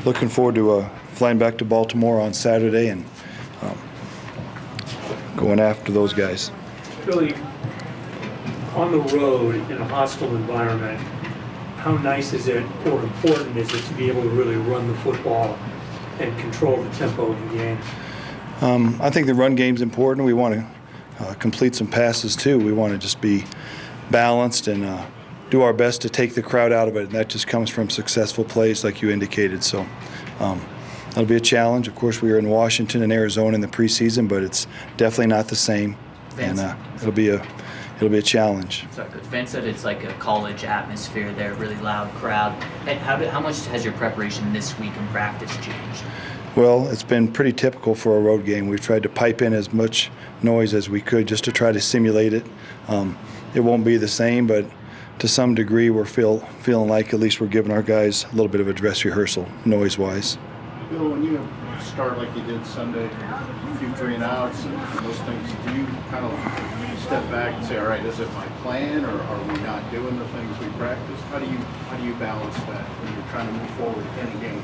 looking forward to flying back to Baltimore on Saturday and going after those guys. Billy, on the road in a hostile environment, how nice is it or important is it to be able to really run the football and control the tempo of the game? I think the run game's important. We want to complete some passes too. We want to just be balanced and do our best to take the crowd out of it, and that just comes from successful plays like you indicated. So that'll be a challenge. Of course, we were in Washington and Arizona in the preseason, but it's definitely not the same, and it'll be a challenge. Sorry, Coach. Vance said it's like a college atmosphere there, really loud crowd. And how much has your preparation this week in practice changed? Well, it's been pretty typical for a road game. We've tried to pipe in as much noise as we could just to try to simulate it. It won't be the same, but to some degree we're feeling like at least we're giving our guys a little bit of a dress rehearsal, noise-wise. Bill, when you start like you did Sunday, a few 3-and-outs and those things, do you kind of step back and say, all right, is it my plan, or are we not doing the things we practiced? How do you balance that when you're trying to move forward in a game?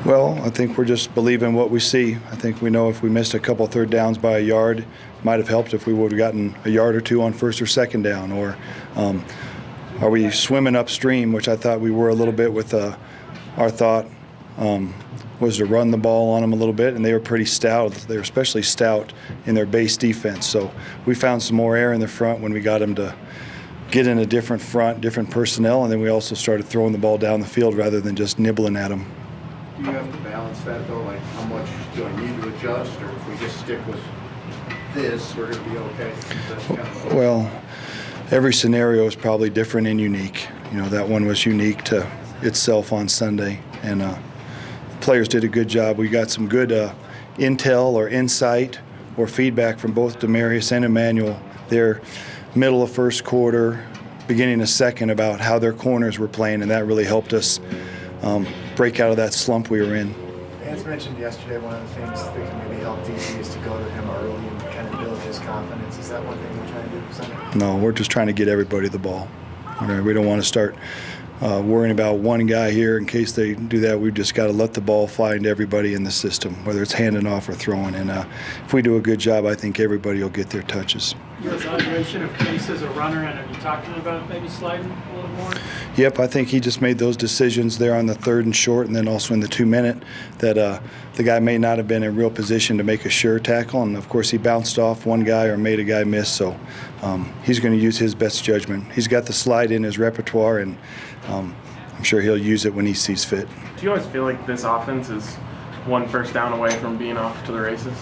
Well, I think we're just believing what we see. I think we know if we missed a couple third downs by a yard, it might have helped if we would have gotten a yard or two on first or second down. Or are we swimming upstream, which I thought we were a little bit with our thought was to run the ball on them a little bit, and they were pretty stout. They were especially stout in their base defense. So we found some more air in the front when we got them to get in a different front, different personnel, and then we also started throwing the ball down the field rather than just nibbling at them. Do you have to balance that, though? Like, how much do I need to adjust, or if we just stick with this, we're going to be okay? Well, every scenario is probably different and unique. You know, that one was unique to itself on Sunday, and the players did a good job. We got some good intel or insight or feedback from both Demarius and Emmanuel there middle of first quarter, beginning of second, about how their corners were playing, and that really helped us break out of that slump we were in. Vance mentioned yesterday one of the things that can maybe help DC is to go to him early and kind of build his confidence. Is that one thing we're trying to do for Sunday? No, we're just trying to get everybody the ball. We don't want to start worrying about one guy here. In case they do that, we've just got to let the ball fly into everybody in the system, whether it's handing off or throwing. And if we do a good job, I think everybody will get their touches. Your evaluation of Case as a runner, and have you talked to him about maybe sliding a little more? Yep, I think he just made those decisions there on the 3rd and short, and then also in the 2-minute that the guy may not have been in real position to make a sure tackle, and of course he bounced off one guy or made a guy miss, so he's going to use his best judgment. He's got the slide in his repertoire, and I'm sure he'll use it when he sees fit. Do you always feel like this offense is one first down away from being off to the races?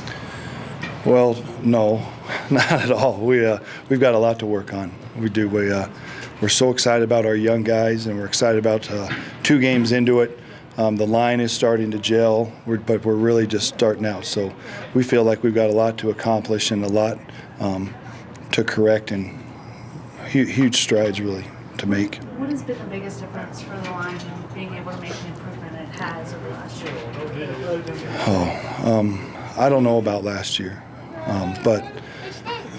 Well, no, not at all. We've got a lot to work on. We do. We're so excited about our young guys, and we're excited about 2 games into it. The line is starting to gel, but we're really just starting out. So we feel like we've got a lot to accomplish and a lot to correct, and huge strides really to make. What has been the biggest difference for the line in being able to make the improvement it has over last year? I don't know about last year, but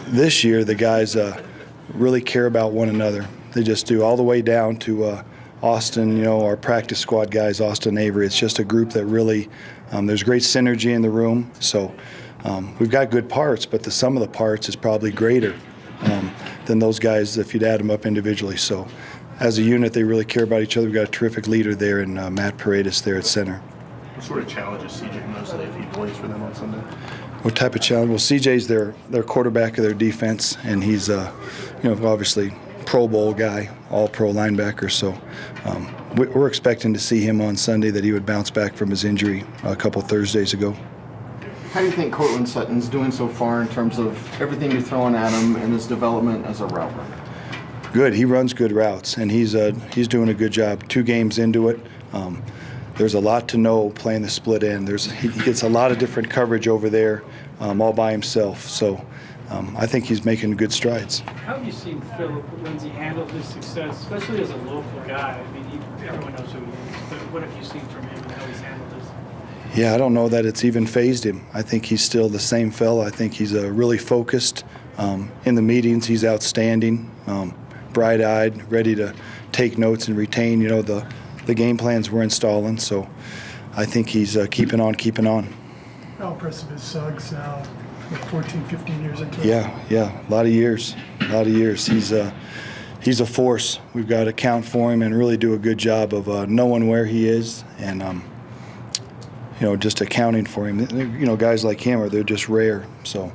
this year the guys really care about one another. They just do, all the way down to Austin, you know, our practice squad guys, Austin Avery. It's just a group that really, there's great synergy in the room. So we've got good parts, but the sum of the parts is probably greater than those guys if you'd add them up individually. So as a unit, they really care about each other. We've got a terrific leader there in Matt Paredes there at center. What sort of challenges CJ mostly if he plays for them on Sunday? What type of challenge? Well, CJ's their quarterback of their defense, and he's obviously Pro Bowl guy, all-pro linebacker. So we're expecting to see him on Sunday, that he would bounce back from his injury a couple Thursdays ago. How do you think Cortland Sutton's doing so far in terms of everything you're throwing at him and his development as a route runner? Good. He runs good routes, and he's doing a good job. 2 games into it. There's a lot to know playing the split end. He gets a lot of different coverage over there all by himself. So I think he's making good strides. How have you seen Philip Lindsay handle his success, especially as a local guy? I mean, everyone knows who he is, but what have you seen from him and how he's handled this? Yeah, I don't know that it's even fazed him. I think he's still the same fella. I think he's really focused. In the meetings, he's outstanding, bright-eyed, ready to take notes and retain, the game plans we're installing. So I think he's keeping on. How impressive is Suggs now, 14, 15 years into it? Yeah, a lot of years. He's a force. We've got to account for him and really do a good job of knowing where he is and just accounting for him. Guys like him they're just rare. So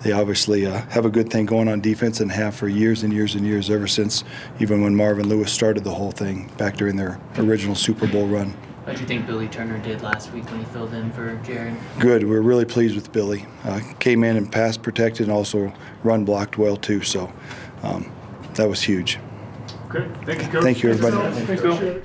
they obviously have a good thing going on defense and have for years and years and years, ever since even when Marvin Lewis started the whole thing back during their original Super Bowl run. How do you think Billy Turner did last week when he filled in for Jared? Good. We're really pleased with Billy. Came in and pass protected and also run blocked well too. So that was huge. Great. Thank you, Coach. Thank you, everybody. Thanks, Bill.